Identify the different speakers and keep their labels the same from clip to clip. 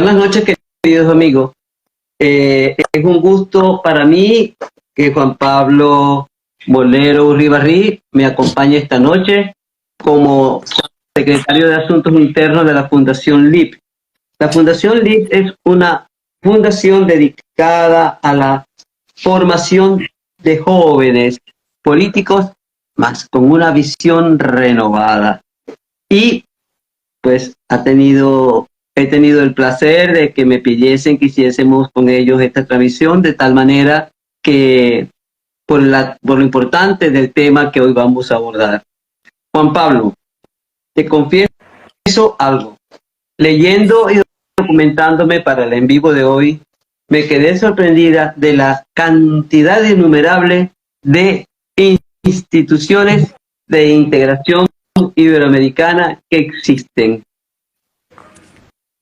Speaker 1: Buenas noches, queridos amigos. Es un gusto para mí que Juan Pablo Bolero Uribarri me acompañe esta noche como secretario de Asuntos Internos de la Fundación LIP. La Fundación LIP es una fundación dedicada a la formación de jóvenes políticos, más con una visión renovada. Y pues he tenido el placer de que me pidiesen que hiciésemos con ellos esta transmisión, de tal manera que por lo importante del tema que hoy vamos a abordar. Juan Pablo, te confieso algo. Leyendo y documentándome para el en vivo de hoy, me quedé sorprendida de la cantidad innumerable de instituciones de integración iberoamericana que existen.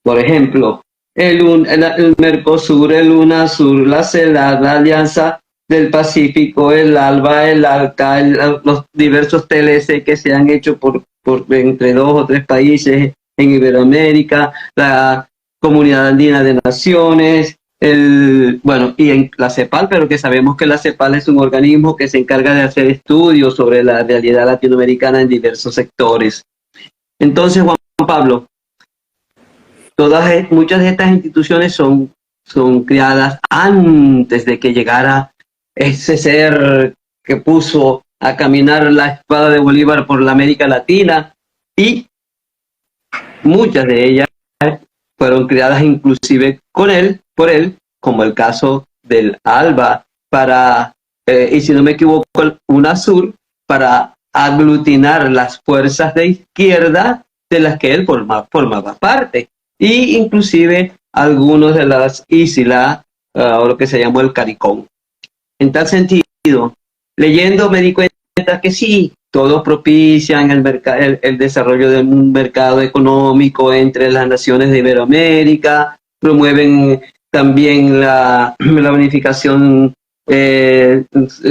Speaker 1: Por ejemplo, el Mercosur, el UNASUR, la CELAC, la Alianza del Pacífico, el ALBA, el ALCA, los diversos TLC que se han hecho por entre 2 o 3 países en Iberoamérica, la Comunidad Andina de Naciones, y en la CEPAL, pero que sabemos que la CEPAL es un organismo que se encarga de hacer estudios sobre la realidad latinoamericana en diversos sectores. Entonces, Juan Pablo, muchas de estas instituciones son creadas antes de que llegara ese ser que puso a caminar la espada de Bolívar por la América Latina, y muchas de ellas fueron creadas inclusive por él, como el caso del ALBA, y si no me equivoco, el UNASUR, para aglutinar las fuerzas de izquierda de las que él formaba parte, y inclusive algunos de las ISILA, o lo que se llamó el CARICOM. En tal sentido, leyendo me di cuenta que sí, todos propician el desarrollo de un mercado económico entre las naciones de Iberoamérica, promueven también la unificación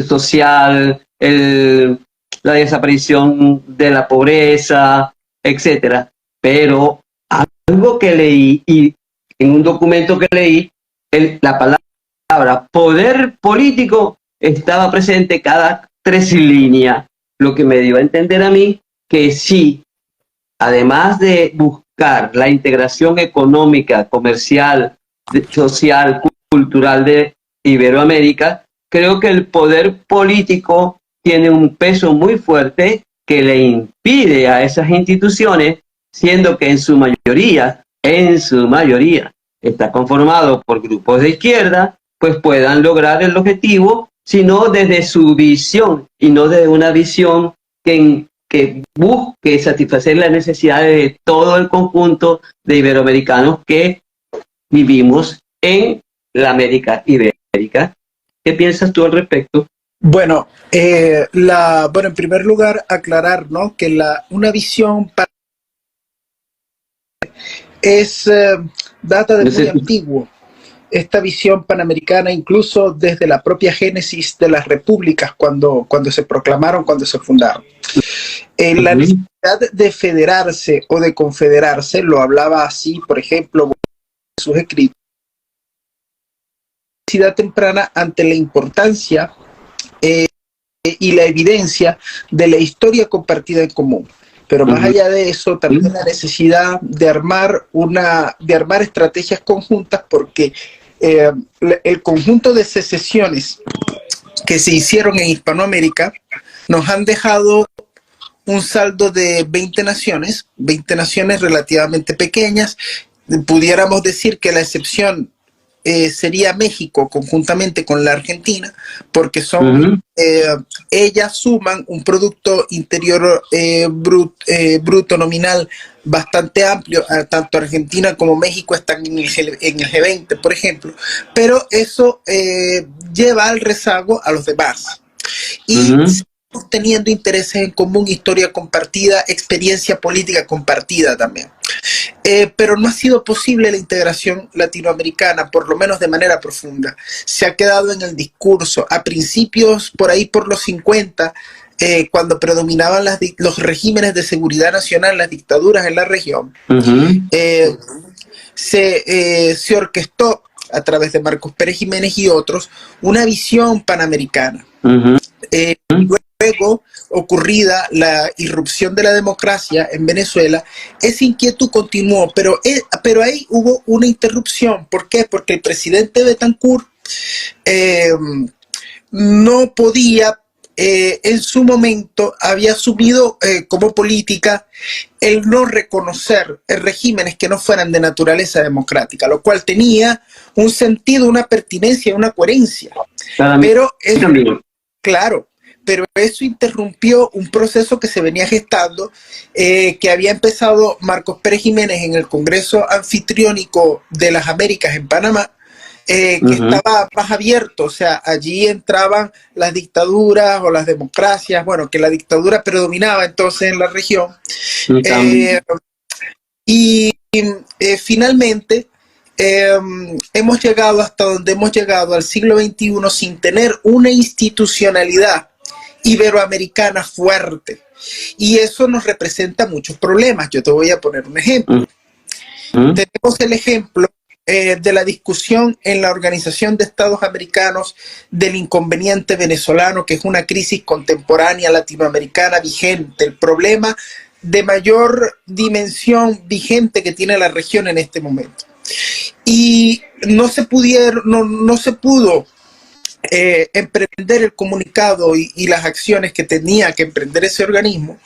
Speaker 1: social, la desaparición de la pobreza, etcétera. Pero algo que leí, y en un documento que leí, la palabra poder político estaba presente cada 3 líneas, lo que me dio a entender a mí que sí, además de buscar la integración económica, comercial, social, cultural de Iberoamérica, creo que el poder político tiene un peso muy fuerte que le impide a esas instituciones, siendo que en su mayoría está conformado por grupos de izquierda, pues puedan lograr el objetivo, sino desde su visión y no desde una visión que busque satisfacer las necesidades de todo el conjunto de iberoamericanos que vivimos en la América Ibérica. ¿Qué piensas tú al respecto?
Speaker 2: Bueno, en primer lugar aclarar, ¿no?, que una visión data de muy antiguo. Esta visión panamericana, incluso desde la propia génesis de las repúblicas, cuando se proclamaron, cuando se fundaron. La necesidad de federarse o de confederarse, lo hablaba así, por ejemplo, en sus escritos, necesidad temprana ante la importancia y la evidencia de la historia compartida en común. Pero más allá de eso, también la necesidad de armar estrategias conjuntas, porque el conjunto de secesiones que se hicieron en Hispanoamérica nos han dejado un saldo de 20 naciones relativamente pequeñas. Pudiéramos decir que la excepción sería México, conjuntamente con la Argentina, porque ellas suman un Producto Interior bruto nominal bastante amplio. Tanto Argentina como México están en el G20, por ejemplo, pero eso lleva al rezago a los demás. Y teniendo intereses en común, historia compartida, experiencia política compartida también. Pero no ha sido posible la integración latinoamericana, por lo menos de manera profunda. Se ha quedado en el discurso. A principios, por ahí por los 50, cuando predominaban los regímenes de seguridad nacional, las dictaduras en la región, se orquestó a través de Marcos Pérez Jiménez y otros una visión panamericana. Luego, ocurrida la irrupción de la democracia en Venezuela, esa inquietud continuó, pero ahí hubo una interrupción. ¿Por qué? Porque el presidente Betancourt no podía, en su momento, había asumido como política el no reconocer regímenes que no fueran de naturaleza democrática, lo cual tenía un sentido, una pertinencia, una coherencia. Pero eso, claro, pero eso interrumpió un proceso que se venía gestando, que había empezado Marcos Pérez Jiménez en el Congreso Anfitriónico de las Américas en Panamá, que estaba más abierto. O sea, allí entraban las dictaduras o las democracias, bueno, que la dictadura predominaba entonces en la región. Finalmente hemos llegado hasta donde hemos llegado al siglo XXI sin tener una institucionalidad iberoamericana fuerte, y eso nos representa muchos problemas. Yo te voy a poner un ejemplo. Tenemos el ejemplo de la discusión en la Organización de Estados Americanos del inconveniente venezolano, que es una crisis contemporánea latinoamericana vigente, el problema de mayor dimensión vigente que tiene la región en este momento. Y no se pudo emprender el comunicado y las acciones que tenía que emprender ese organismo,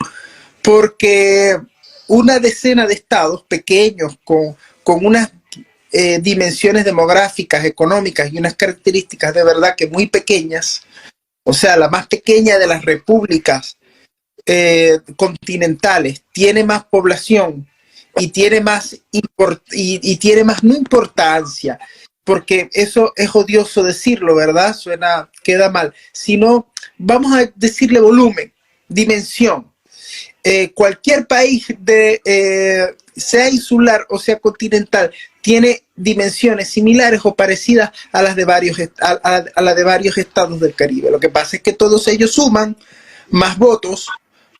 Speaker 2: porque una decena de estados pequeños con unas dimensiones demográficas, económicas y unas características de verdad que muy pequeñas, o sea, la más pequeña de las repúblicas continentales, tiene más población y tiene más no importancia, porque eso es odioso decirlo, ¿verdad? Queda mal. Sino, vamos a decirle volumen, dimensión. Cualquier país, sea insular o sea continental, tiene dimensiones similares o parecidas a las de varios estados del Caribe. Lo que pasa es que todos ellos suman más votos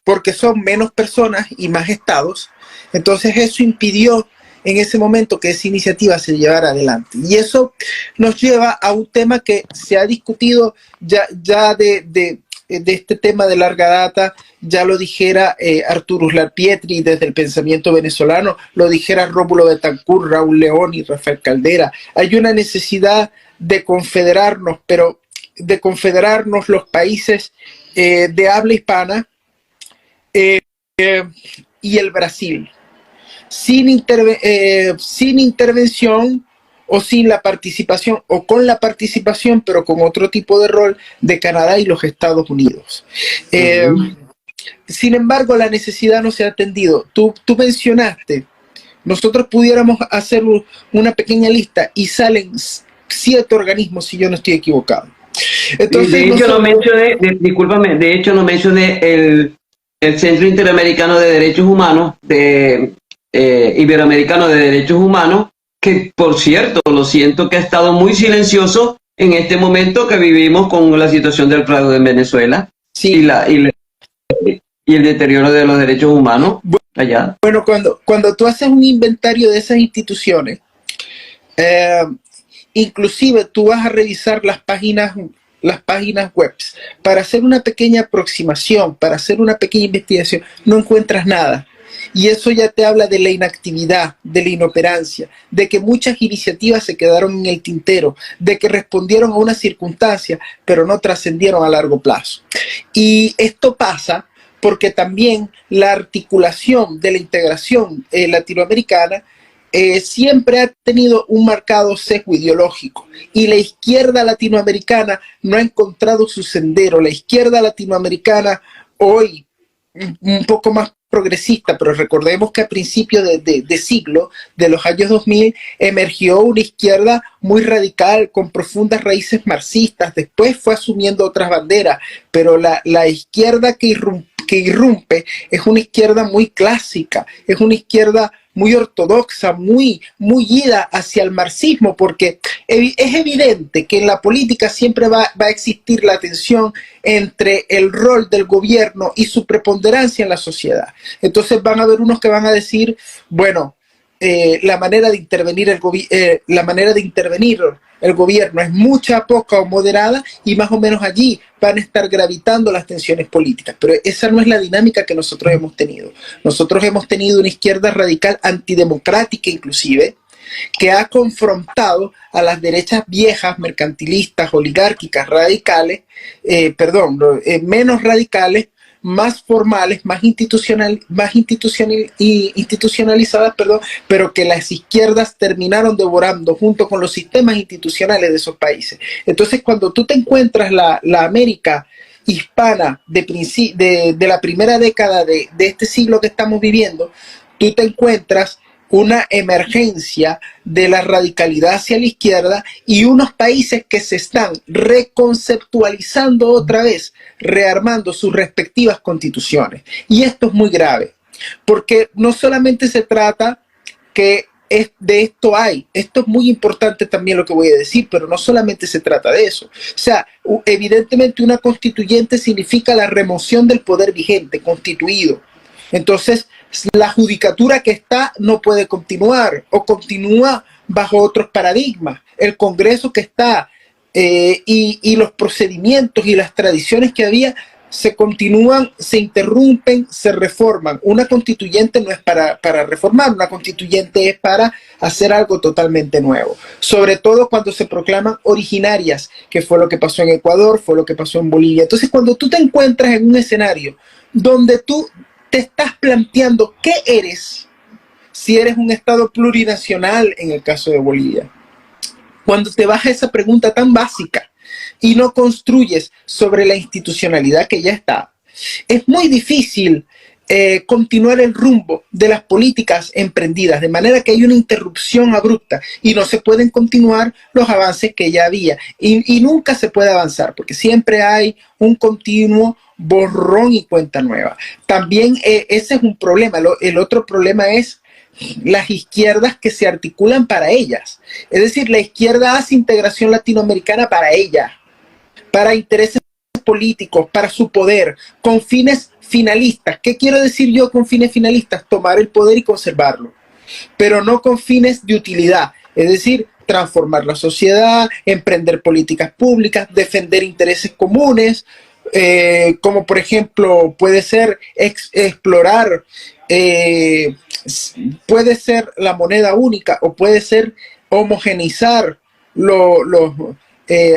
Speaker 2: porque son menos personas y más estados. Entonces eso impidió en ese momento que esa iniciativa se llevara adelante. Y eso nos lleva a un tema que se ha discutido ya de este tema de larga data. Ya lo dijera Arturo Uslar Pietri desde el pensamiento venezolano, lo dijera Rómulo Betancourt, Raúl León y Rafael Caldera. Hay una necesidad de confederarnos, pero de confederarnos los países de habla hispana y el Brasil, sin intervención o sin la participación, o con la participación, pero con otro tipo de rol de Canadá y los Estados Unidos. Sin embargo, la necesidad no se ha atendido. Tú mencionaste, nosotros pudiéramos hacer una pequeña lista y salen 7 organismos, si yo no estoy equivocado. Entonces,
Speaker 1: de hecho, no mencioné, discúlpame, de hecho no mencioné el Centro Interamericano de Derechos Humanos, Iberoamericano de Derechos Humanos, que por cierto, lo siento que ha estado muy silencioso en este momento que vivimos con la situación del fraude en Venezuela. Sí. Y el deterioro de los derechos humanos allá.
Speaker 2: Bueno, cuando tú haces un inventario de esas instituciones, inclusive tú vas a revisar las páginas web para hacer una pequeña aproximación, para hacer una pequeña investigación, no encuentras nada. Y eso ya te habla de la inactividad, de la inoperancia, de que muchas iniciativas se quedaron en el tintero, de que respondieron a una circunstancia, pero no trascendieron a largo plazo. Y esto pasa porque también la articulación de la integración latinoamericana siempre ha tenido un marcado sesgo ideológico, y la izquierda latinoamericana no ha encontrado su sendero. La izquierda latinoamericana hoy, un poco más progresista, pero recordemos que a principios de siglo, de los años 2000, emergió una izquierda muy radical con profundas raíces marxistas. Después fue asumiendo otras banderas, pero la izquierda que irrumpe es una izquierda muy clásica, es una izquierda muy ortodoxa, muy ida hacia el marxismo, porque es evidente que en la política siempre va a existir la tensión entre el rol del gobierno y su preponderancia en la sociedad. Entonces van a haber unos que van a decir, bueno, la manera de intervenir el gobierno es mucha, poca o moderada, y más o menos allí van a estar gravitando las tensiones políticas. Pero esa no es la dinámica que nosotros hemos tenido. Nosotros hemos tenido una izquierda radical antidemocrática inclusive, que ha confrontado a las derechas viejas, mercantilistas, oligárquicas, radicales, menos radicales, más formales, más institucionalizadas, pero que las izquierdas terminaron devorando junto con los sistemas institucionales de esos países. Entonces, cuando tú te encuentras la América hispana de la primera década de este siglo que estamos viviendo, tú te encuentras una emergencia de la radicalidad hacia la izquierda y unos países que se están reconceptualizando otra vez, rearmando sus respectivas constituciones. Y esto es muy grave, porque no solamente se trata que de esto esto es muy importante también lo que voy a decir, pero no solamente se trata de eso. O sea, evidentemente una constituyente significa la remoción del poder vigente, constituido. Entonces, la judicatura que está no puede continuar o continúa bajo otros paradigmas. El Congreso que está y los procedimientos y las tradiciones que había se continúan, se interrumpen, se reforman. Una constituyente no es para reformar, una constituyente es para hacer algo totalmente nuevo. Sobre todo cuando se proclaman originarias, que fue lo que pasó en Ecuador, fue lo que pasó en Bolivia. Entonces, cuando tú te encuentras en un escenario donde tú te estás planteando qué eres, si eres un Estado plurinacional en el caso de Bolivia, cuando te vas a esa pregunta tan básica y no construyes sobre la institucionalidad que ya está, es muy difícil continuar el rumbo de las políticas emprendidas, de manera que hay una interrupción abrupta y no se pueden continuar los avances que ya había y nunca se puede avanzar porque siempre hay un continuo borrón y cuenta nueva. También ese es un problema. El otro problema es las izquierdas que se articulan para ellas. Es decir, la izquierda hace integración latinoamericana para ella, para intereses políticos, para su poder, con fines finalistas. ¿Qué quiero decir yo con fines finalistas? Tomar el poder y conservarlo, pero no con fines de utilidad. Es decir, transformar la sociedad, emprender políticas públicas, defender intereses comunes, como por ejemplo puede ser explorar, puede ser la moneda única o puede ser homogeneizar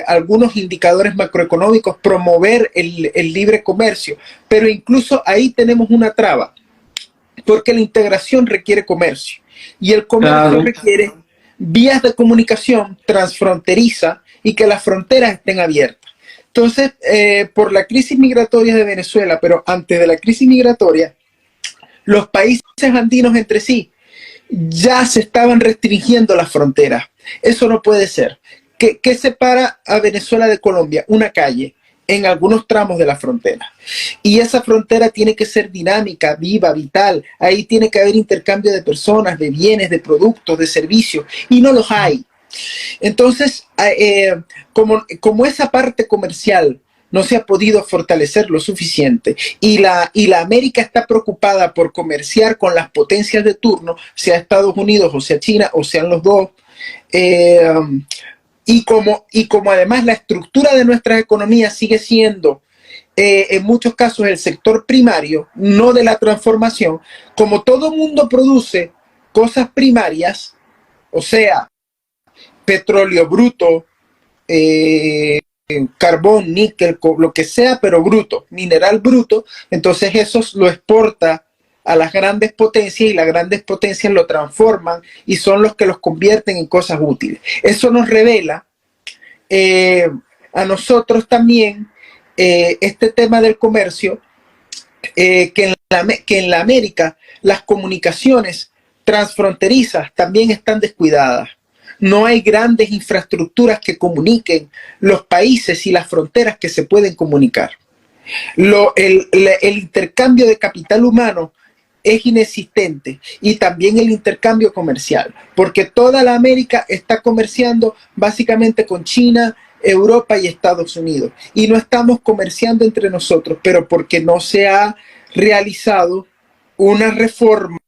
Speaker 2: algunos indicadores macroeconómicos, promover el libre comercio, pero incluso ahí tenemos una traba, porque la integración requiere comercio y el comercio requiere vías de comunicación transfronteriza y que las fronteras estén abiertas. Entonces, por la crisis migratoria de Venezuela, pero antes de la crisis migratoria, los países andinos entre sí ya se estaban restringiendo las fronteras. Eso no puede ser. ¿Qué separa a Venezuela de Colombia? Una calle en algunos tramos de la frontera. Y esa frontera tiene que ser dinámica, viva, vital. Ahí tiene que haber intercambio de personas, de bienes, de productos, de servicios. Y no los hay. Entonces, como esa parte comercial no se ha podido fortalecer lo suficiente y la América está preocupada por comerciar con las potencias de turno, sea Estados Unidos o sea China o sean los dos, y como además la estructura de nuestras economías sigue siendo en muchos casos el sector primario, no de la transformación, como todo mundo produce cosas primarias, o sea, petróleo bruto, carbón, níquel, lo que sea, pero bruto, mineral bruto, entonces eso lo exporta a las grandes potencias y las grandes potencias lo transforman y son los que los convierten en cosas útiles. Eso nos revela a nosotros también este tema del comercio, que en la América las comunicaciones transfronterizas también están descuidadas. No hay grandes infraestructuras que comuniquen los países y las fronteras que se pueden comunicar. El intercambio de capital humano es inexistente y también el intercambio comercial, porque toda la América está comerciando básicamente con China, Europa y Estados Unidos, y no estamos comerciando entre nosotros, pero porque no se ha realizado una reforma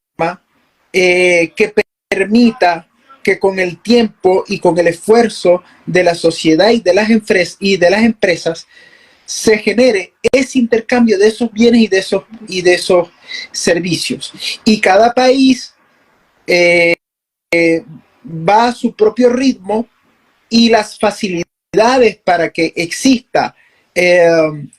Speaker 2: que permita que con el tiempo y con el esfuerzo de la sociedad y de las empresas se genere ese intercambio de esos bienes y de esos servicios. Y cada país va a su propio ritmo, y las facilidades para que exista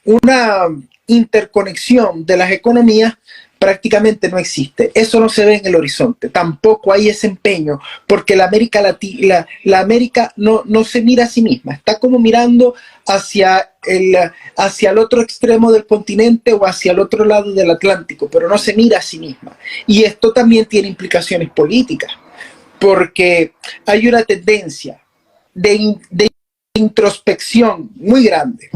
Speaker 2: una interconexión de las economías prácticamente no existe. Eso no se ve en el horizonte. Tampoco hay ese empeño, porque la América Latina, la América no se mira a sí misma. Está como mirando hacia el otro extremo del continente o hacia el otro lado del Atlántico, pero no se mira a sí misma. Y esto también tiene implicaciones políticas, porque hay una tendencia de introspección muy grande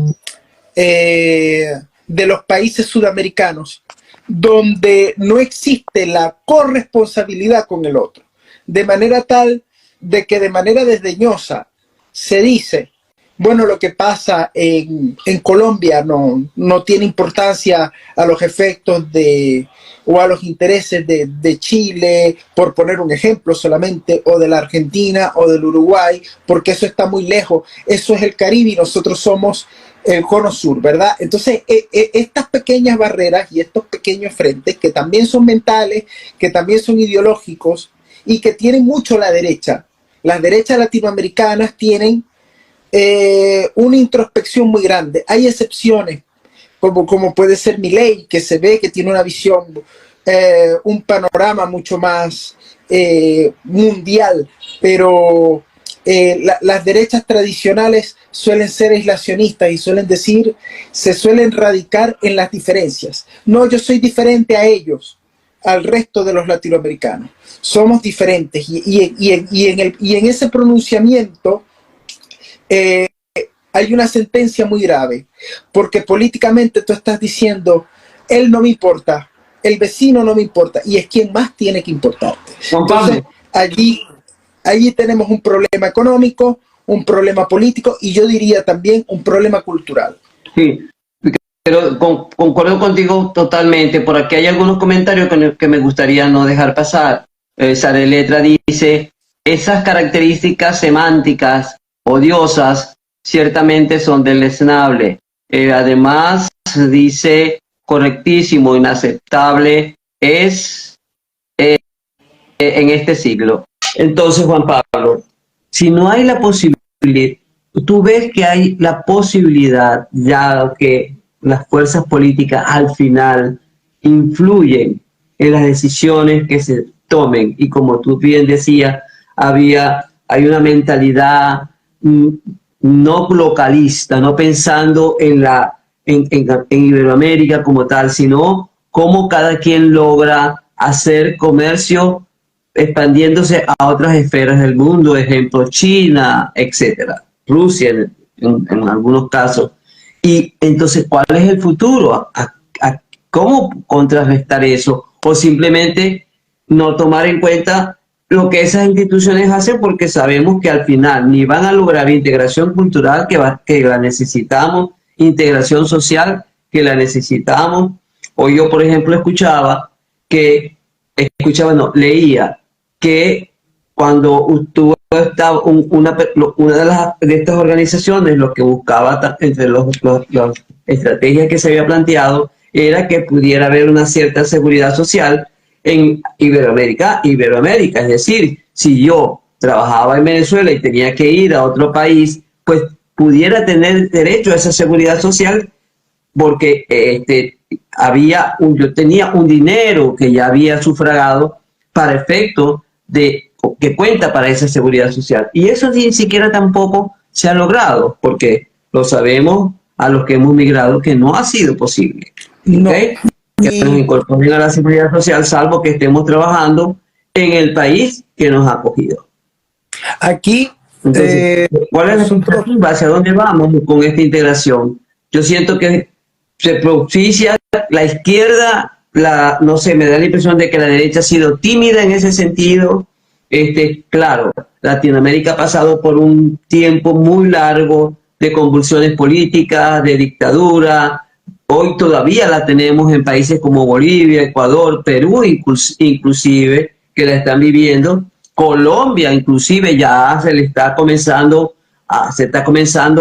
Speaker 2: de los países sudamericanos, donde no existe la corresponsabilidad con el otro, de manera tal de que de manera desdeñosa se dice, bueno, lo que pasa en Colombia no tiene importancia a los efectos o a los intereses de Chile, por poner un ejemplo solamente, o de la Argentina o del Uruguay, porque eso está muy lejos, eso es el Caribe y nosotros somos el cono sur, ¿verdad? Entonces, estas pequeñas barreras y estos pequeños frentes, que también son mentales, que también son ideológicos y que tienen mucho la derecha. Las derechas latinoamericanas tienen una introspección muy grande. Hay excepciones, como puede ser Milei, que se ve que tiene una visión, un panorama mucho más mundial, pero las derechas tradicionales suelen ser aislacionistas y se suelen radicar en las diferencias. No, yo soy diferente a ellos, al resto de los latinoamericanos. Somos diferentes y en ese pronunciamiento hay una sentencia muy grave, porque políticamente tú estás diciendo, él no me importa, el vecino no me importa, y es quien más tiene que importarte. Entonces, allí tenemos un problema económico, un problema político y yo diría también un problema cultural.
Speaker 1: Sí, pero concuerdo contigo totalmente. Por aquí hay algunos comentarios que me gustaría no dejar pasar. Sara Letra dice, esas características semánticas odiosas ciertamente son deleznables. Además, dice, correctísimo, inaceptable es en este siglo. Entonces, Juan Pablo, si no hay la posibilidad, tú ves que hay la posibilidad, ya que las fuerzas políticas al final influyen en las decisiones que se tomen, y como tú bien decías, hay una mentalidad no localista, no pensando en Iberoamérica como tal, sino cómo cada quien logra hacer comercio expandiéndose a otras esferas del mundo, ejemplo China, etcétera, Rusia en algunos casos. Y entonces, ¿cuál es el futuro? ¿Cómo contrarrestar eso? O simplemente no tomar en cuenta lo que esas instituciones hacen, porque sabemos que al final ni van a lograr integración cultural, que la necesitamos, integración social, que la necesitamos. O yo, por ejemplo, leía que cuando estaba una de estas organizaciones, lo que buscaba entre las estrategias que se había planteado era que pudiera haber una cierta seguridad social en Iberoamérica, es decir, si yo trabajaba en Venezuela y tenía que ir a otro país, pues pudiera tener derecho a esa seguridad social, porque yo tenía un dinero que ya había sufragado para efecto que cuenta para esa seguridad social. Y eso ni siquiera tampoco se ha logrado, porque lo sabemos a los que hemos migrado que no ha sido posible. ¿Okay? Que nos incorporen a la seguridad social, salvo que estemos trabajando en el país que nos ha acogido.
Speaker 2: Aquí,
Speaker 1: entonces, ¿cuál es la expectativa? ¿Hacia dónde vamos con esta integración? Yo siento que se propicia la izquierda, no sé, me da la impresión de que la derecha ha sido tímida en ese sentido. Claro, Latinoamérica ha pasado por un tiempo muy largo de convulsiones políticas, de dictadura. Hoy todavía la tenemos en países como Bolivia, Ecuador, Perú inclusive, que la están viviendo Colombia inclusive ya se está comenzando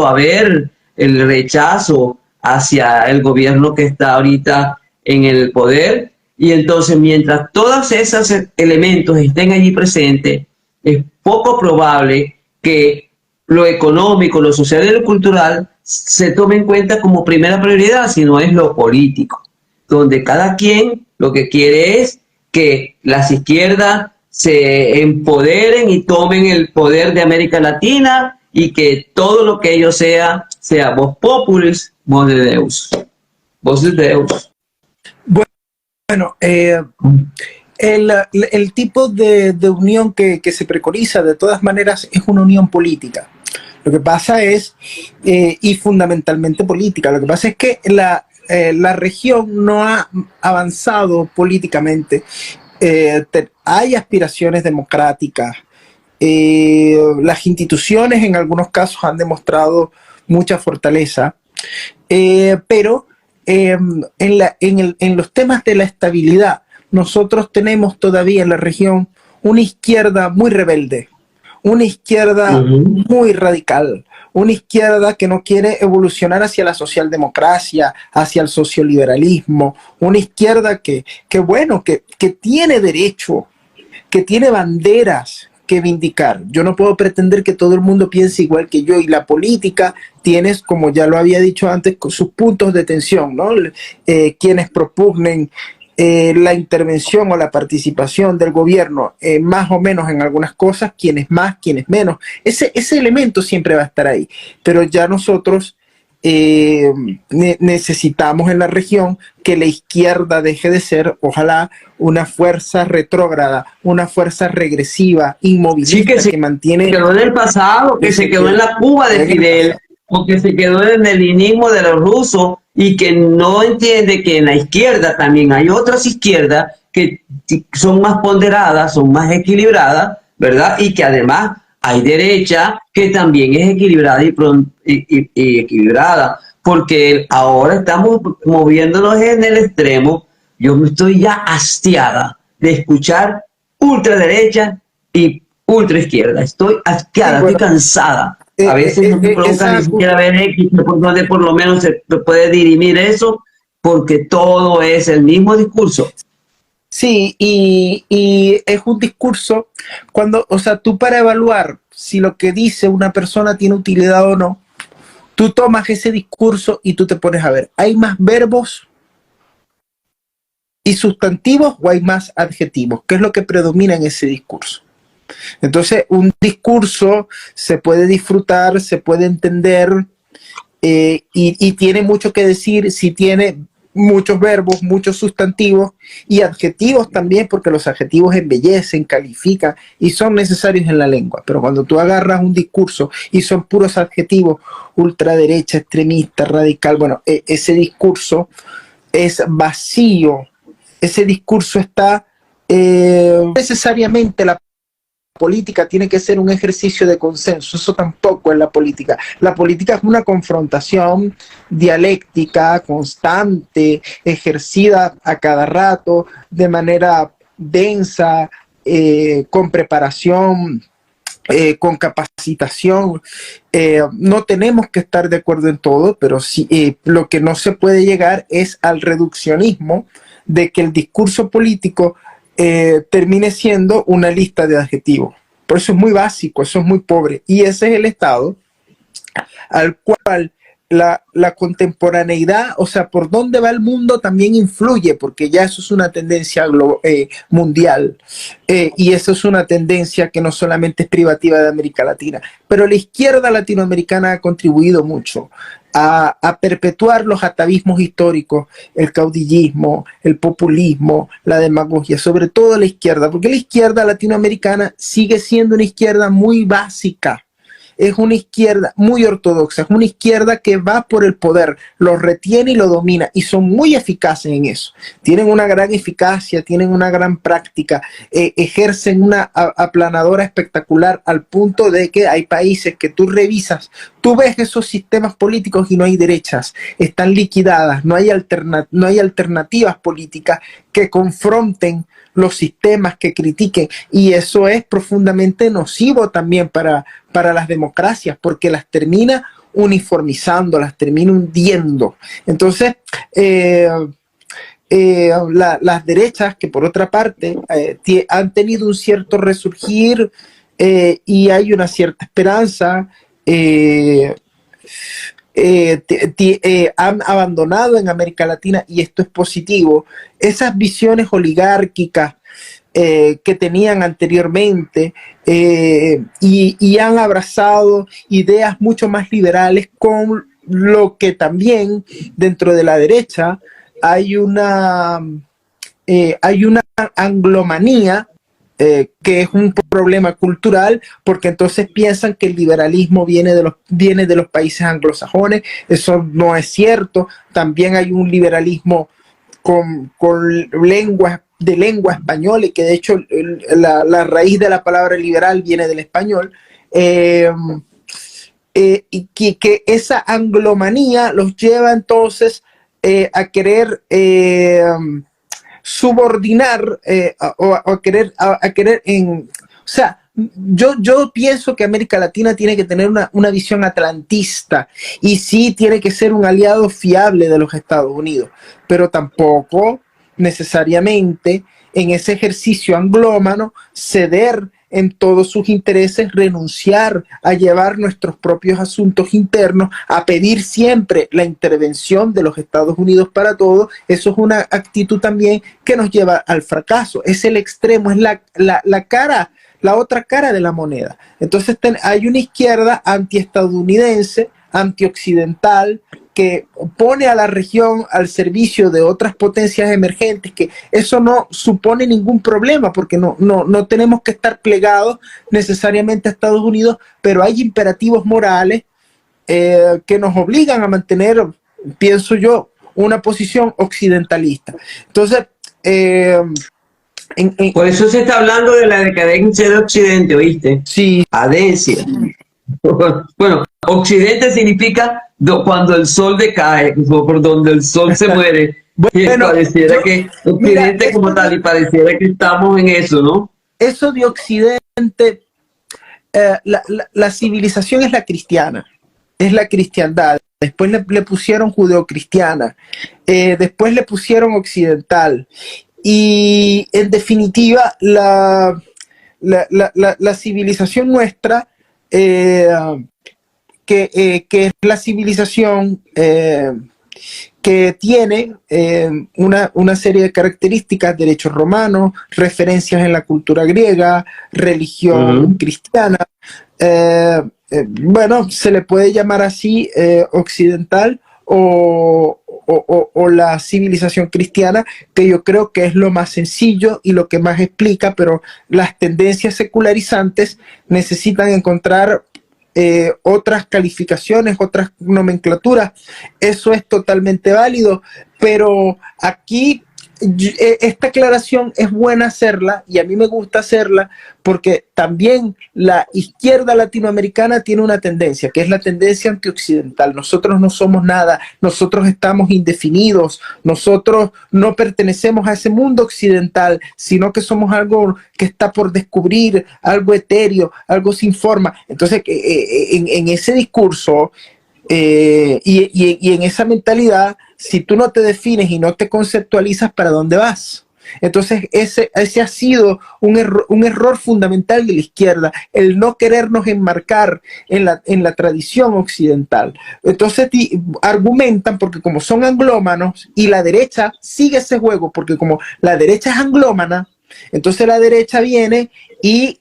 Speaker 1: a ver el rechazo hacia el gobierno que está ahorita en el poder. Y entonces, mientras todos esos elementos estén allí presentes, es poco probable que lo económico, lo social y lo cultural se tome en cuenta como primera prioridad, sino es lo político, donde cada quien lo que quiere es que las izquierdas se empoderen y tomen el poder de América Latina y que todo lo que ellos sea voz populis, voz de Deus. Voz de Deus.
Speaker 2: Bueno, el tipo de unión que se preconiza de todas maneras es una unión política. Lo que pasa es, y fundamentalmente política, lo que pasa es que la región no ha avanzado políticamente. Hay aspiraciones democráticas. Las instituciones en algunos casos han demostrado mucha fortaleza, pero en los temas de la estabilidad, nosotros tenemos todavía en la región una izquierda muy rebelde, una izquierda muy radical, una izquierda que no quiere evolucionar hacia la socialdemocracia, hacia el socioliberalismo, una izquierda que tiene derecho, que tiene banderas que vindicar. Yo no puedo pretender que todo el mundo piense igual que yo, y la política tienes, como ya lo había dicho antes, sus puntos de tensión, ¿no? Quienes propugnen la intervención o la participación del gobierno más o menos en algunas cosas, quienes más, quienes menos. Ese elemento siempre va a estar ahí, pero ya nosotros necesitamos en la región que la izquierda deje de ser, ojalá, una fuerza retrógrada, una fuerza regresiva, inmovilista,
Speaker 1: sí,
Speaker 2: que mantiene...
Speaker 1: Se quedó en el pasado, que se quedó en la Cuba de Fidel, o que se quedó en el leninismo de los rusos, y que no entiende que en la izquierda también hay otras izquierdas que son más ponderadas, son más equilibradas, ¿verdad? Y que además hay derecha que también es equilibrada y equilibrada, porque ahora estamos moviéndonos en el extremo. Yo me estoy ya hastiada de escuchar ultraderecha y ultraizquierda. Estoy hastiada, estoy cansada. A veces no me provoca ni siquiera ver X, donde por lo menos se puede dirimir eso, porque todo es el mismo discurso.
Speaker 2: Sí, y es un discurso o sea, tú para evaluar si lo que dice una persona tiene utilidad o no, tú tomas ese discurso y tú te pones a ver, ¿hay más verbos y sustantivos o hay más adjetivos? ¿Qué es lo que predomina en ese discurso? Entonces, un discurso se puede disfrutar, se puede entender, y tiene mucho que decir si tiene muchos verbos, muchos sustantivos y adjetivos también, porque los adjetivos embellecen, califican y son necesarios en la lengua. Pero cuando tú agarras un discurso y son puros adjetivos, ultraderecha, extremista, radical, bueno, ese discurso es vacío, ese discurso está necesariamente. La política tiene que ser un ejercicio de consenso, eso tampoco es la política. La política es una confrontación dialéctica, constante, ejercida a cada rato, de manera densa, con preparación, con capacitación. No tenemos que estar de acuerdo en todo, pero sí, lo que no se puede llegar es al reduccionismo de que el discurso político termine siendo una lista de adjetivos. Por eso es muy básico, eso es muy pobre. Y ese es el estado al cual la contemporaneidad, o sea, por dónde va el mundo también influye, porque ya eso es una tendencia mundial. Y eso es una tendencia que no solamente es privativa de América Latina, pero la izquierda latinoamericana ha contribuido mucho a perpetuar los atavismos históricos, el caudillismo, el populismo, la demagogia, sobre todo la izquierda, porque la izquierda latinoamericana sigue siendo una izquierda muy básica. Es una izquierda muy ortodoxa, es una izquierda que va por el poder, lo retiene y lo domina, y son muy eficaces en eso. Tienen una gran eficacia, tienen una gran práctica, ejercen una aplanadora espectacular, al punto de que hay países que tú revisas, tú ves esos sistemas políticos y no hay derechas, están liquidadas, no hay alternativas políticas que confronten los sistemas, que critiquen, y eso es profundamente nocivo también para las democracias, porque las termina uniformizando, las termina hundiendo. Entonces, las derechas, que por otra parte han tenido un cierto resurgir, y hay una cierta esperanza, han abandonado en América Latina, y esto es positivo, esas visiones oligárquicas que tenían anteriormente, y han abrazado ideas mucho más liberales, con lo que también dentro de la derecha hay una anglomanía, que es un problema cultural, porque entonces piensan que el liberalismo viene de los países anglosajones. Eso no es cierto. También hay un liberalismo con lengua española, y que de hecho la raíz de la palabra liberal viene del español, y que esa anglomanía los lleva entonces a querer subordinar, o a querer o sea, yo pienso que América Latina tiene que tener una visión atlantista, y sí tiene que ser un aliado fiable de los Estados Unidos, pero tampoco necesariamente en ese ejercicio anglómano ceder en todos sus intereses, renunciar a llevar nuestros propios asuntos internos, a pedir siempre la intervención de los Estados Unidos para todo. Eso es una actitud también que nos lleva al fracaso. Es el extremo, es la otra cara de la moneda. Entonces hay una izquierda antiestadounidense, antioccidental, que pone a la región al servicio de otras potencias emergentes, que eso no supone ningún problema, porque no tenemos que estar plegados necesariamente a Estados Unidos, pero hay imperativos morales que nos obligan a mantener, pienso yo, una posición occidentalista. Entonces,
Speaker 1: por eso se está hablando de la decadencia de Occidente, ¿oíste?
Speaker 2: Sí.
Speaker 1: Adencia. Bueno, Occidente significa cuando el sol decae, por donde el sol se muere. Bueno, pareciera que Occidente, mira, como tal, y pareciera que estamos en eso, ¿no?
Speaker 2: Eso de Occidente, la civilización es la cristiana, es la cristiandad. Después le pusieron judeocristiana, después le pusieron occidental, y en definitiva la civilización nuestra, que es la civilización que tiene una serie de características: derechos romanos, referencias en la cultura griega, religión cristiana. Bueno, se le puede llamar así occidental, o la civilización cristiana, que yo creo que es lo más sencillo y lo que más explica, pero las tendencias secularizantes necesitan encontrar otras calificaciones, otras nomenclaturas. Eso es totalmente válido, pero aquí esta aclaración es buena hacerla, y a mí me gusta hacerla, porque también la izquierda latinoamericana tiene una tendencia, que es la tendencia antioccidental. Nosotros no somos nada, nosotros estamos indefinidos, nosotros no pertenecemos a ese mundo occidental, sino que somos algo que está por descubrir, algo etéreo, algo sin forma. Entonces, en ese discurso y en esa mentalidad, si tú no te defines y no te conceptualizas, ¿para dónde vas? Entonces ese ha sido un error fundamental de la izquierda, el no querernos enmarcar en la tradición occidental. Entonces argumentan, porque como son anglómanos, y la derecha sigue ese juego, porque como la derecha es anglómana, entonces la derecha viene y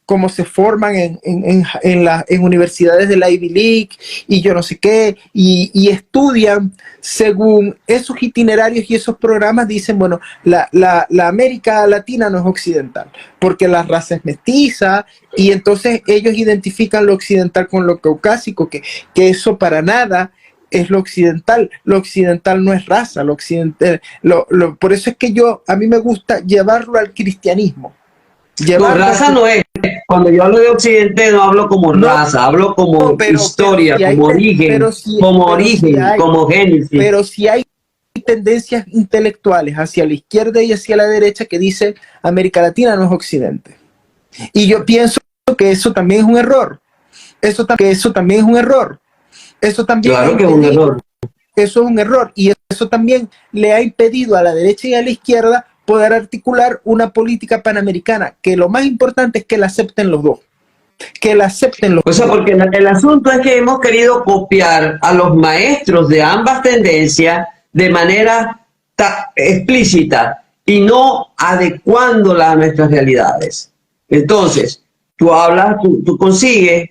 Speaker 2: como se forman en universidades de la Ivy League y yo no sé qué, y estudian según esos itinerarios y esos programas. Dicen, bueno, la América Latina no es occidental, porque la raza es mestiza, y entonces ellos identifican lo occidental con lo caucásico, que eso para nada es lo occidental. Lo occidental no es raza, lo occidental, por eso es que a mí me gusta llevarlo al cristianismo.
Speaker 1: No, raza no es. Cuando yo hablo de Occidente no hablo como raza, hablo como historia, como origen, como génesis.
Speaker 2: Pero si hay tendencias intelectuales hacia la izquierda y hacia la derecha que dicen América Latina no es Occidente. Y yo pienso que eso también es un error. Eso también es un error. Eso también
Speaker 1: claro que es un error.
Speaker 2: Eso es un error. Y eso también le ha impedido a la derecha y a la izquierda poder articular una política panamericana, que lo más importante es que la acepten los dos. Que la acepten los dos.
Speaker 1: O sea, porque el asunto es que hemos querido copiar a los maestros de ambas tendencias de manera explícita y no adecuándola a nuestras realidades. Entonces, tú consigues,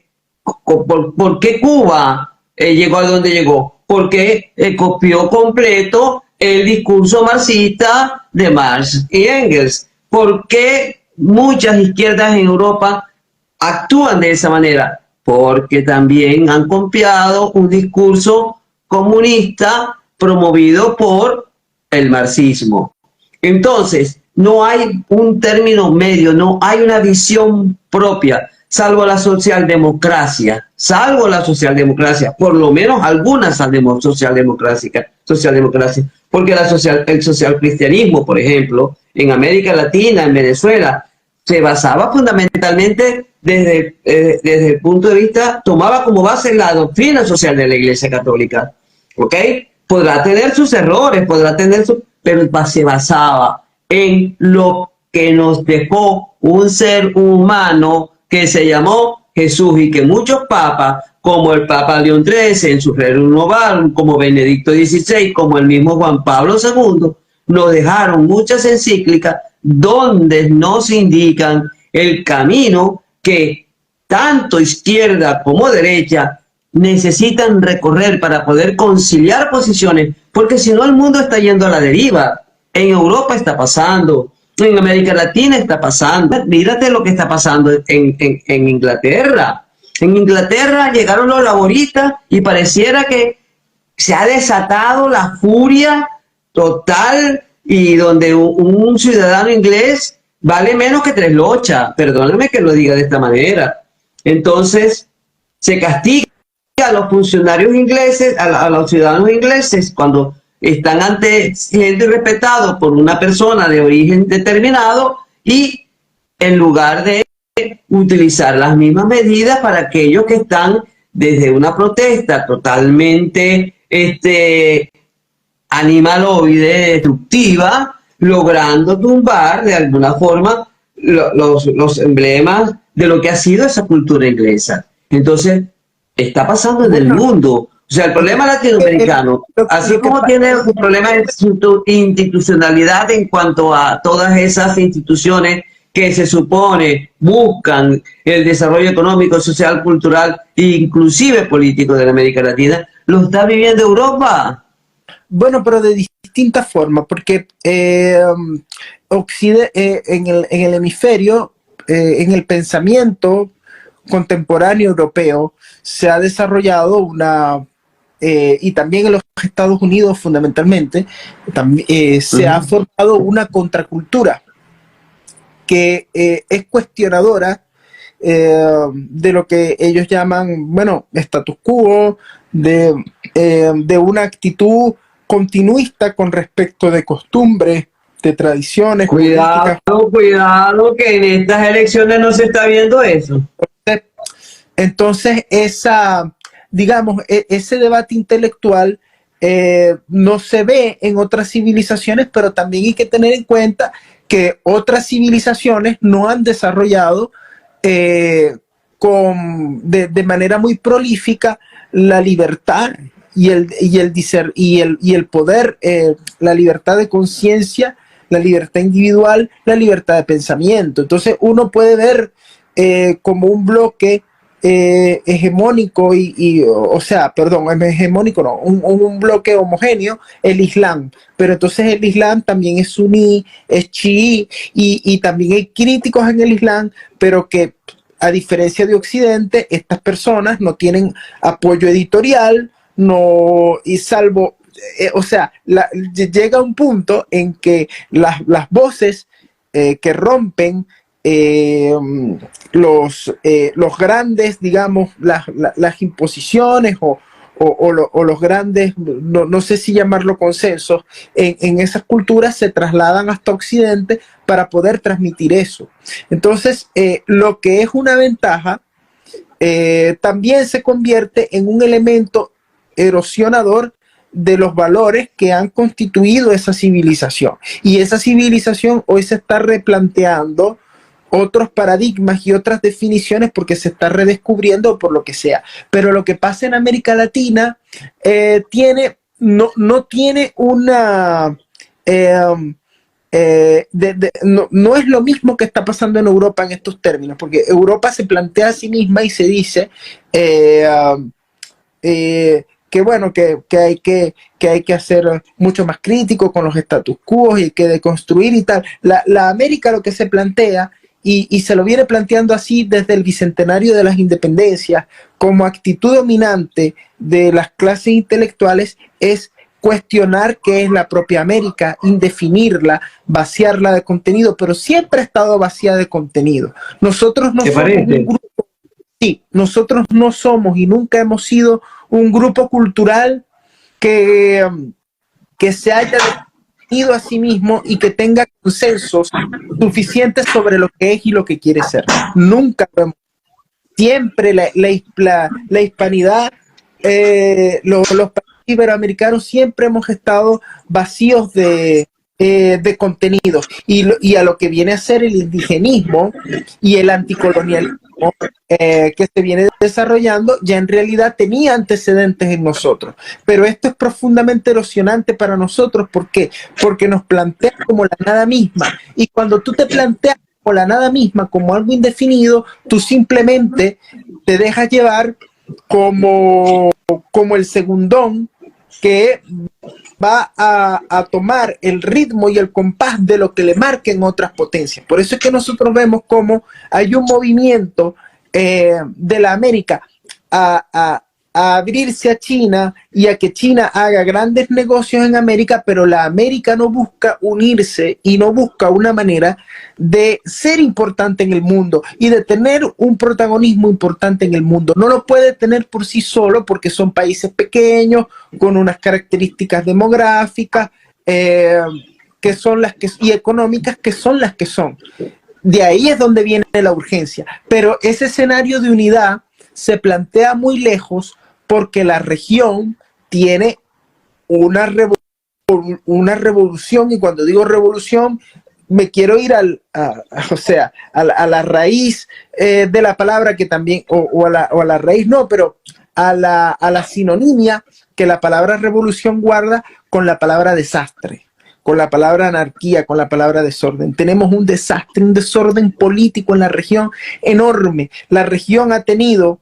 Speaker 1: ¿por qué Cuba llegó a donde llegó? Porque copió completo el discurso marxista de Marx y Engels. ¿Por qué muchas izquierdas en Europa actúan de esa manera? Porque también han copiado un discurso comunista promovido por el marxismo. Entonces, no hay un término medio, no hay una visión propia, salvo la socialdemocracia, por lo menos algunas socialdemocracia, porque el socialcristianismo, por ejemplo, en América Latina, en Venezuela, se basaba fundamentalmente desde el punto de vista, tomaba como base la doctrina social de la Iglesia Católica, ¿ok? Podrá tener sus errores, pero se basaba en lo que nos dejó un ser humano que se llamó Jesús y que muchos papas, como el Papa León XIII en su Rerum Novarum, como Benedicto XVI, como el mismo Juan Pablo II, nos dejaron muchas encíclicas donde nos indican el camino que tanto izquierda como derecha necesitan recorrer para poder conciliar posiciones, porque si no el mundo está yendo a la deriva. En Europa está pasando, en América Latina está pasando. Mírate lo que está pasando en Inglaterra. En Inglaterra llegaron los laboristas y pareciera que se ha desatado la furia total y donde un ciudadano inglés vale menos que 3 lochas. Perdóname que lo diga de esta manera. Entonces, se castiga a los funcionarios ingleses, a los ciudadanos ingleses, cuando están ante siendo respetados por una persona de origen determinado, y en lugar de utilizar las mismas medidas para aquellos que están desde una protesta totalmente animaloide, destructiva, logrando tumbar de alguna forma los emblemas de lo que ha sido esa cultura inglesa. Entonces, está pasando en el mundo. O sea, el problema latinoamericano, así como tiene un problema de institucionalidad en cuanto a todas esas instituciones que se supone buscan el desarrollo económico, social, cultural e inclusive político de la América Latina, lo está viviendo Europa.
Speaker 2: Bueno, pero de distintas formas, porque en el hemisferio, en el pensamiento contemporáneo europeo, se ha desarrollado y también en los Estados Unidos fundamentalmente, se ha formado una contracultura que es cuestionadora de lo que ellos llaman, bueno, status quo, de una actitud continuista con respecto de costumbres, de tradiciones.
Speaker 1: Cuidado, que en estas elecciones no se está viendo eso.
Speaker 2: Entonces, digamos, ese debate intelectual no se ve en otras civilizaciones, pero también hay que tener en cuenta que otras civilizaciones no han desarrollado de manera muy prolífica la libertad y el poder, la libertad de conciencia, la libertad individual, la libertad de pensamiento. Entonces uno puede ver como un bloque hegemónico hegemónico no, un bloque homogéneo, el Islam, pero entonces el Islam también es suní, es chií, y también hay críticos en el Islam, pero que a diferencia de Occidente, estas personas no tienen apoyo editorial, y salvo, llega un punto en que las voces que rompen los grandes, digamos, las imposiciones o o los grandes, no sé si llamarlo consensos, en esas culturas se trasladan hasta Occidente para poder transmitir eso. Entonces, lo que es una ventaja también se convierte en un elemento erosionador de los valores que han constituido esa civilización. Y esa civilización hoy se está replanteando otros paradigmas y otras definiciones porque se está redescubriendo por lo que sea. Pero lo que pasa en América Latina no tiene una... no es lo mismo que está pasando en Europa en estos términos, porque Europa se plantea a sí misma y se dice que bueno, que hay que ser mucho más crítico con los status quo y que deconstruir y tal. La América lo que se plantea, y se lo viene planteando así desde el bicentenario de las independencias, como actitud dominante de las clases intelectuales, es cuestionar qué es la propia América, indefinirla, vaciarla de contenido, pero siempre ha estado vacía de contenido. Nosotros no somos un grupo, sí, nosotros no somos y nunca hemos sido un grupo cultural que se haya definido a sí mismo y que tenga consensos suficientes sobre lo que es y lo que quiere ser. Nunca lo hemos. Siempre la hispanidad, los países iberoamericanos siempre hemos estado vacíos de contenidos y a lo que viene a ser el indigenismo y el anticolonialismo que se viene desarrollando ya en realidad tenía antecedentes en nosotros, pero esto es profundamente erosionante para nosotros. ¿Por qué? Porque nos plantea como la nada misma, y cuando tú te planteas como la nada misma, como algo indefinido, tú simplemente te dejas llevar como el segundón que va a tomar el ritmo y el compás de lo que le marquen otras potencias. Por eso es que nosotros vemos como hay un movimiento de la América a abrirse a China y a que China haga grandes negocios en América, pero la América no busca unirse y no busca una manera de ser importante en el mundo y de tener un protagonismo importante en el mundo. No lo puede tener por sí solo porque son países pequeños, con unas características demográficas que son las que, y económicas que son las que son. De ahí es donde viene la urgencia. Pero ese escenario de unidad se plantea muy lejos porque la región tiene una revolución, y cuando digo revolución me quiero ir a la raíz de la palabra, que también, o a la raíz no, pero a la sinonimia que la palabra revolución guarda con la palabra desastre, con la palabra anarquía, con la palabra desorden. Tenemos un desastre, un desorden político en la región enorme. La región ha tenido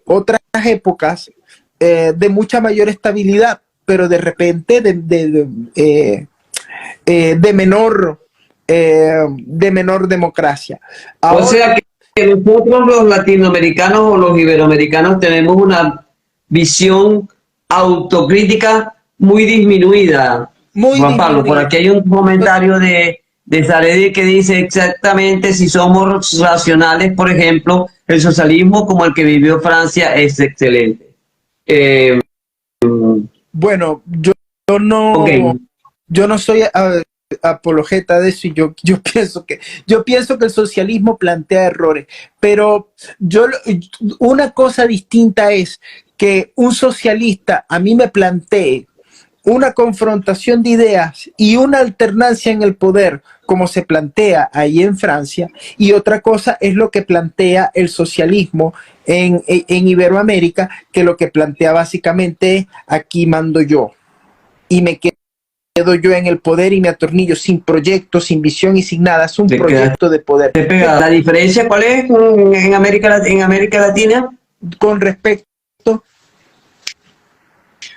Speaker 2: otras épocas de mucha mayor estabilidad, pero de repente de menor democracia. Ahora,
Speaker 1: o sea que nosotros los latinoamericanos o los iberoamericanos tenemos una visión autocrítica muy disminuida. Juan Pablo, por aquí hay un comentario de Saredi que dice exactamente: si somos racionales, por ejemplo, el socialismo como el que vivió Francia es excelente.
Speaker 2: Bueno, yo no soy apologeta de eso, y yo pienso que el socialismo plantea errores, pero una cosa distinta es que un socialista a mí me plantee una confrontación de ideas y una alternancia en el poder como se plantea ahí en Francia, y otra cosa es lo que plantea el socialismo en Iberoamérica, que lo que plantea básicamente es: aquí mando yo y me quedo yo en el poder y me atornillo sin proyecto, sin visión y sin nada. Es un proyecto de poder.
Speaker 1: ¿La diferencia cuál es en América Latina
Speaker 2: con respecto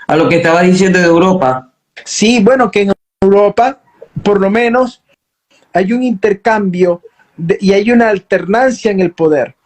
Speaker 1: a lo que estaba diciendo de Europa?
Speaker 2: Sí, bueno, que en Europa por lo menos hay un intercambio y hay una alternancia en el poder.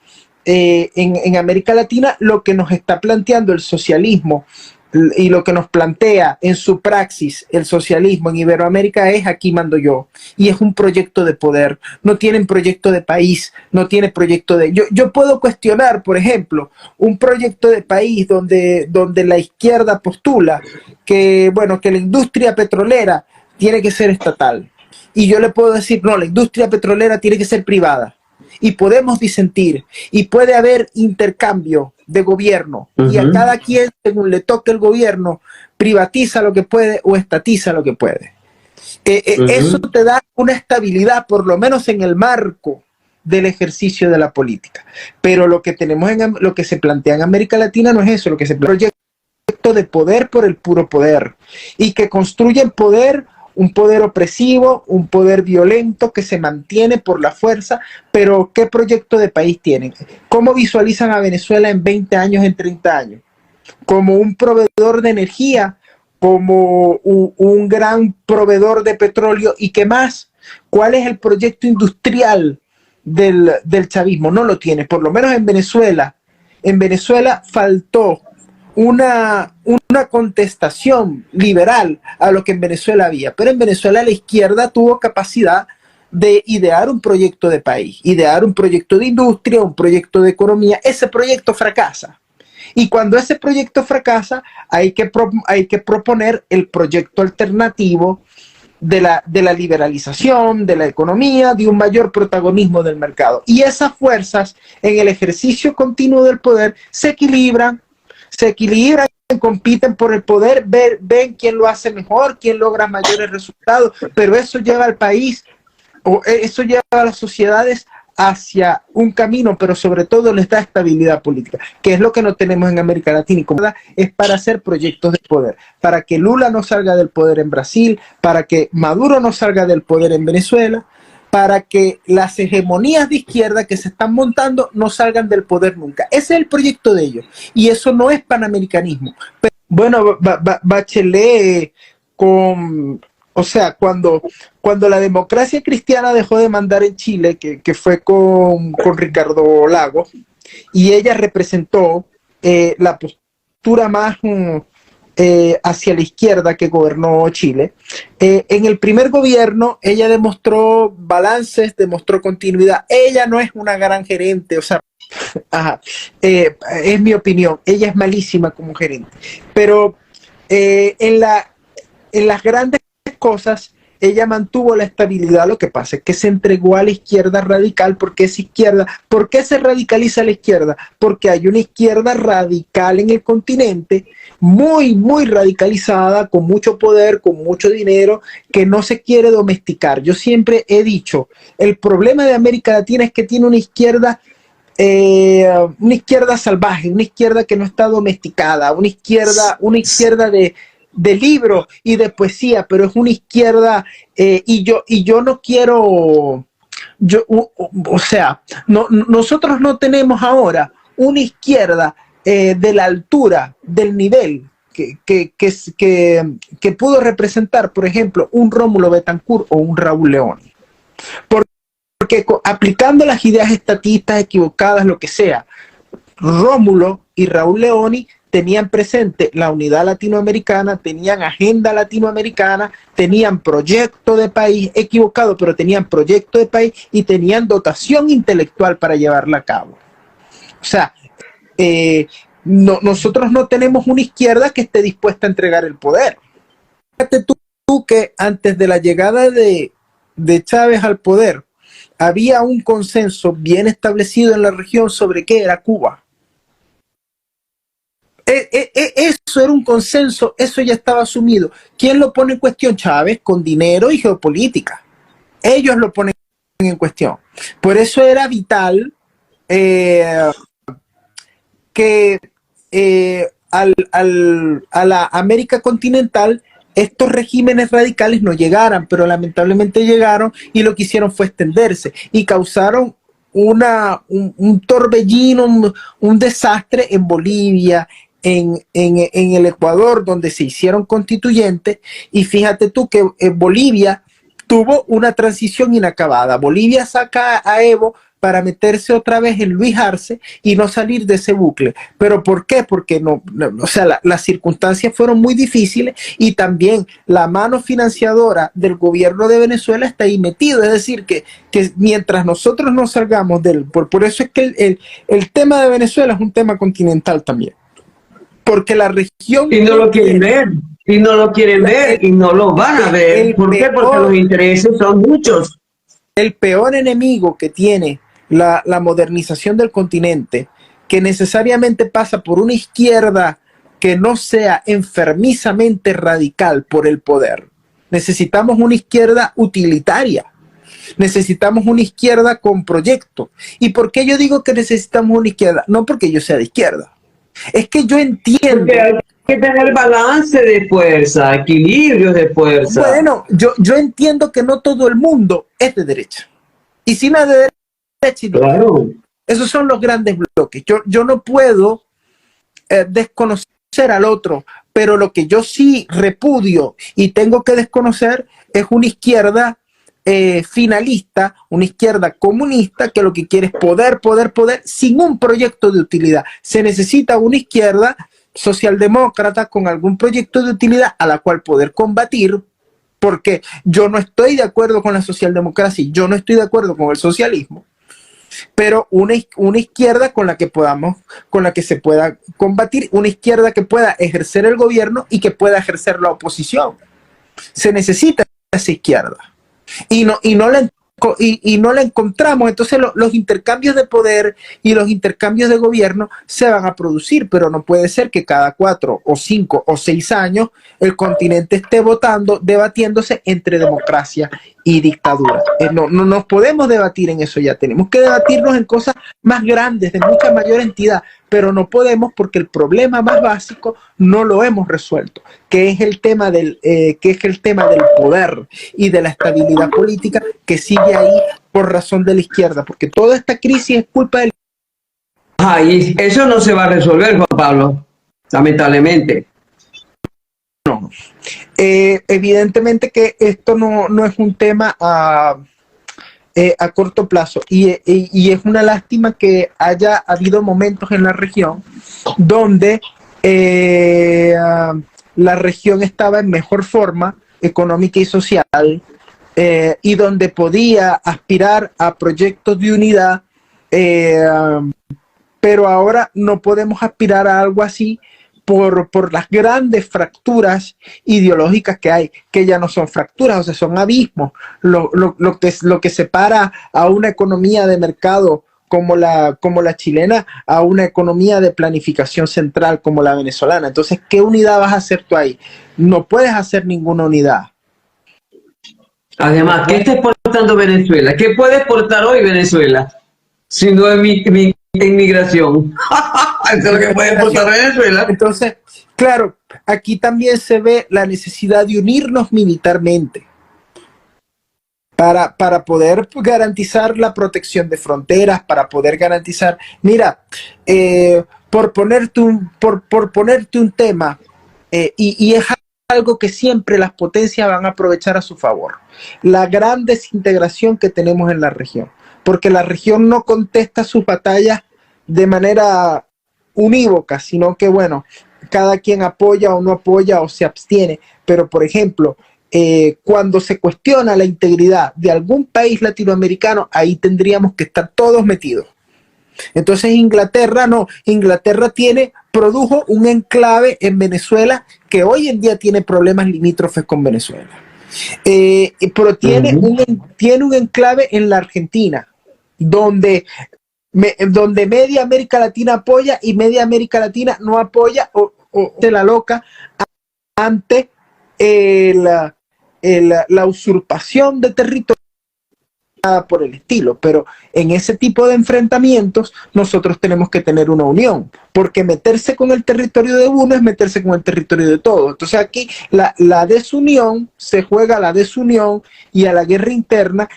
Speaker 2: En América Latina lo que nos está planteando el socialismo y lo que nos plantea en su praxis el socialismo en Iberoamérica es aquí mando yo, y es un proyecto de poder, no tienen proyecto de país, no tiene proyecto de... Yo puedo cuestionar, por ejemplo, un proyecto de país donde la izquierda postula que, bueno, que la industria petrolera tiene que ser estatal, y yo le puedo decir, no, la industria petrolera tiene que ser privada, y podemos disentir, y puede haber intercambio de gobierno, y a cada quien, según le toque el gobierno, privatiza lo que puede o estatiza lo que puede. Eso te da una estabilidad, por lo menos en el marco del ejercicio de la política. Pero lo que tenemos lo que se plantea en América Latina no es eso, lo que se plantea es un proyecto de poder por el puro poder, y que construye el poder, un poder opresivo, un poder violento que se mantiene por la fuerza. Pero ¿qué proyecto de país tienen? ¿Cómo visualizan a Venezuela en 20 años, en 30 años? ¿Como un proveedor de energía? ¿Como un gran proveedor de petróleo? ¿Y qué más? ¿Cuál es el proyecto industrial del chavismo? No lo tiene, por lo menos en Venezuela. En Venezuela faltó una contestación liberal a lo que en Venezuela había, pero en Venezuela la izquierda tuvo capacidad de idear un proyecto de país, idear un proyecto de industria, un proyecto de economía. Ese proyecto fracasa, y cuando ese proyecto fracasa hay que proponer el proyecto alternativo de la liberalización de la economía, de un mayor protagonismo del mercado, y esas fuerzas en el ejercicio continuo del poder se equilibran, compiten por el poder, ven quién lo hace mejor, quién logra mayores resultados, pero eso lleva al país, o eso lleva a las sociedades hacia un camino, pero sobre todo les da estabilidad política, que es lo que no tenemos en América Latina, y como es para hacer proyectos de poder, para que Lula no salga del poder en Brasil, para que Maduro no salga del poder en Venezuela, para que las hegemonías de izquierda que se están montando no salgan del poder nunca. Ese es el proyecto de ellos, y eso no es panamericanismo. Pero, bueno, Bachelet o sea, cuando la democracia cristiana dejó de mandar en Chile, que fue con Ricardo Lagos, y ella representó la postura más hacia la izquierda que gobernó Chile, en el primer gobierno ella demostró balances, demostró continuidad. Ella no es una gran gerente, o sea, es mi opinión, ella es malísima como gerente, pero en las grandes cosas ella mantuvo la estabilidad. Lo que pasa es que se entregó a la izquierda radical, porque es izquierda. ¿Por qué se radicaliza la izquierda? Porque hay una izquierda radical en el continente, muy, muy radicalizada, con mucho poder, con mucho dinero, que no se quiere domesticar. Yo siempre he dicho, el problema de América Latina es que tiene una izquierda salvaje, una izquierda que no está domesticada, una izquierda de libro y de poesía, pero es una izquierda, y yo no quiero, o sea, nosotros no tenemos ahora una izquierda de la altura, del nivel que pudo representar, por ejemplo, un Rómulo Betancourt o un Raúl Leoni. Porque aplicando las ideas estatistas equivocadas, lo que sea, Rómulo y Raúl Leoni tenían presente la unidad latinoamericana, tenían agenda latinoamericana, tenían proyecto de país equivocado, pero tenían proyecto de país y tenían dotación intelectual para llevarla a cabo. O sea, nosotros no tenemos una izquierda que esté dispuesta a entregar el poder. Fíjate tú que antes de la llegada de Chávez al poder, había un consenso bien establecido en la región sobre qué era Cuba. Eso era un consenso, eso ya estaba asumido. ¿Quién lo pone en cuestión? Chávez, con dinero y geopolítica. Ellos lo ponen en cuestión. Por eso era vital que a la América continental estos regímenes radicales no llegaran, pero lamentablemente llegaron, y lo que hicieron fue extenderse y causaron un torbellino, un desastre en Bolivia, en el Ecuador, donde se hicieron constituyentes. Y fíjate tú que Bolivia tuvo una transición inacabada. Bolivia saca a Evo para meterse otra vez en Luis Arce y no salir de ese bucle. ¿Pero por qué? Porque o sea, las circunstancias fueron muy difíciles y también la mano financiadora del gobierno de Venezuela está ahí metido. Es decir, que mientras nosotros no salgamos por eso es que el tema de Venezuela es un tema continental también. Porque la región...
Speaker 1: Y no lo quieren ver, y no lo quieren ver, y no lo van a ver. ¿Por qué? Porque los intereses son muchos.
Speaker 2: El peor enemigo que tiene la modernización del continente, que necesariamente pasa por una izquierda que no sea enfermizamente radical por el poder. Necesitamos una izquierda utilitaria. Necesitamos una izquierda con proyecto. ¿Y por qué yo digo que necesitamos una izquierda? No porque yo sea de izquierda. Es que yo entiendo...
Speaker 1: Porque hay que tener balance de fuerza, equilibrios de fuerza.
Speaker 2: Bueno, yo entiendo que no todo el mundo es de derecha. Y si no es de derecha,
Speaker 1: claro.
Speaker 2: Esos son los grandes bloques. Yo no puedo desconocer al otro, pero lo que yo sí repudio y tengo que desconocer es una izquierda finalista, una izquierda comunista que lo que quiere es poder, sin un proyecto de utilidad. Se necesita una izquierda socialdemócrata con algún proyecto de utilidad a la cual poder combatir, porque yo no estoy de acuerdo con la socialdemocracia, yo no estoy de acuerdo con el socialismo, pero una izquierda con la que se pueda combatir, una izquierda que pueda ejercer el gobierno y que pueda ejercer la oposición. Se necesita esa izquierda. Y no la encontramos. Entonces los intercambios de poder y los intercambios de gobierno se van a producir, pero no puede ser que cada 4 o 5 o 6 años el continente esté debatiéndose entre democracia y dictadura. No nos podemos debatir en eso, ya tenemos que debatirnos en cosas más grandes, de mucha mayor entidad, pero no podemos porque el problema más básico no lo hemos resuelto, que es el tema del poder y de la estabilidad política que sigue ahí por razón de la izquierda, porque toda esta crisis es culpa del...
Speaker 1: Y eso no se va a resolver, Juan Pablo, lamentablemente.
Speaker 2: No. Evidentemente que esto no es un tema a corto plazo y es una lástima que haya habido momentos en la región donde la región estaba en mejor forma económica y social y donde podía aspirar a proyectos de unidad, pero ahora no podemos aspirar a algo así por las grandes fracturas ideológicas que hay, que ya no son fracturas, o sea, son abismos. Lo que separa a una economía de mercado como la chilena a una economía de planificación central como la venezolana. Entonces, ¿qué unidad vas a hacer tú ahí? No puedes hacer ninguna unidad.
Speaker 1: Además, ¿qué está exportando Venezuela? ¿Qué puede exportar hoy Venezuela? Si no es inmigración. Eso es lo que puede exportar Venezuela.
Speaker 2: Entonces, claro, aquí también se ve la necesidad de unirnos militarmente para poder garantizar la protección de fronteras, para poder garantizar... Mira, por ponerte un tema, y es algo que siempre las potencias van a aprovechar a su favor, la gran desintegración que tenemos en la región, porque la región no contesta sus batallas de manera unívoca, sino que, bueno, cada quien apoya o no apoya o se abstiene, pero por ejemplo, cuando se cuestiona la integridad de algún país latinoamericano, ahí tendríamos que estar todos metidos. Entonces Inglaterra produjo un enclave en Venezuela que hoy en día tiene problemas limítrofes con Venezuela, pero tiene un enclave en la Argentina, donde media América Latina apoya y media América Latina no apoya o se la loca ante la usurpación de territorio por el estilo. Pero en ese tipo de enfrentamientos nosotros tenemos que tener una unión, porque meterse con el territorio de uno es meterse con el territorio de todos. Entonces aquí la desunión, se juega a la desunión y a la guerra interna,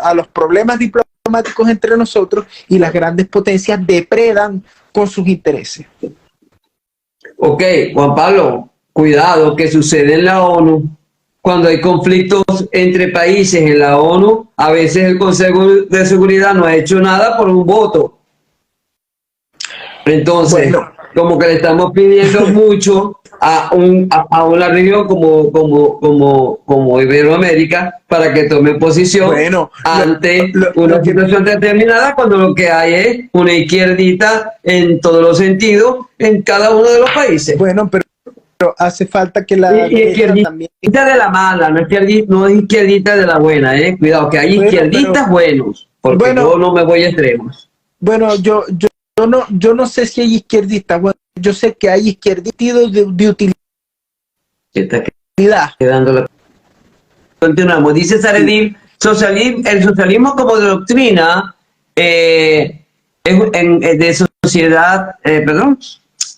Speaker 2: a los problemas diplomáticos entre nosotros, y las grandes potencias depredan con sus intereses.
Speaker 1: Ok, Juan Pablo, cuidado, que sucede en la ONU. cuando hay conflictos entre países en la ONU, a veces el Consejo de Seguridad no ha hecho nada por un voto. Entonces,
Speaker 2: Bueno,
Speaker 1: como que le estamos pidiendo mucho a una región como Iberoamérica para que tome posición
Speaker 2: bueno,
Speaker 1: ante
Speaker 2: lo
Speaker 1: una
Speaker 2: que,
Speaker 1: situación determinada, cuando lo que hay es una izquierdita en todos los sentidos en cada uno de los países.
Speaker 2: bueno, pero hace falta que la
Speaker 1: Y
Speaker 2: derecha también.
Speaker 1: izquierdita de la mala, no es izquierdita de la buena, cuidado, que hay
Speaker 2: Bueno,
Speaker 1: izquierdistas buenos, porque
Speaker 2: bueno,
Speaker 1: yo no me voy a extremos.
Speaker 2: bueno, yo no sé si hay izquierdistas. Bueno, yo sé que hay izquierdistas de utilidad.
Speaker 1: Se está quedando la... Continuamos. Dice Saredin, el socialismo como doctrina de sociedad, perdón,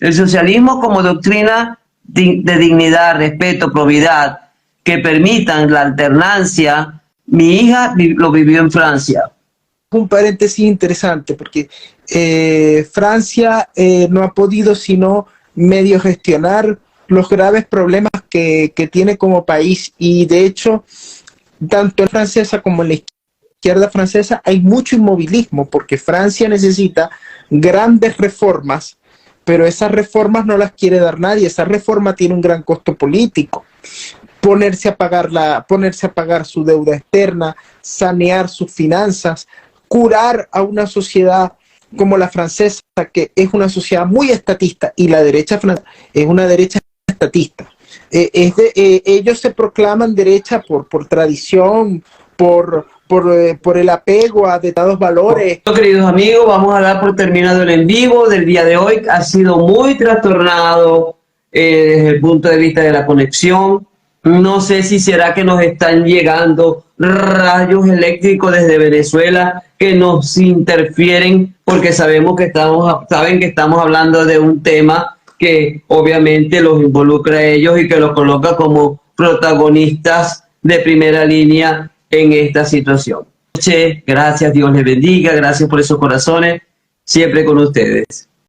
Speaker 1: el socialismo como doctrina de dignidad, respeto, probidad, que permitan la alternancia. Mi hija lo vivió en Francia.
Speaker 2: Un paréntesis interesante, porque Francia no ha podido sino medio gestionar los graves problemas que tiene como país, y de hecho, tanto en la francesa como en la izquierda francesa hay mucho inmovilismo, porque Francia necesita grandes reformas, pero esas reformas no las quiere dar nadie. Esa reforma tiene un gran costo político. Ponerse a pagar su deuda externa, sanear sus finanzas, curar a una sociedad como la francesa, que es una sociedad muy estatista, y la derecha francesa es una derecha estatista. Ellos se proclaman derecha por tradición, por el apego a determinados valores.
Speaker 1: Bueno, queridos amigos, vamos a dar por terminado el en vivo del día de hoy. Ha sido muy trastornado desde el punto de vista de la conexión. No sé si será que nos están llegando rayos eléctricos desde Venezuela que nos interfieren, porque saben que estamos hablando de un tema que obviamente los involucra a ellos y que los coloca como protagonistas de primera línea en esta situación. Gracias, Dios les bendiga, gracias por esos corazones, siempre con ustedes.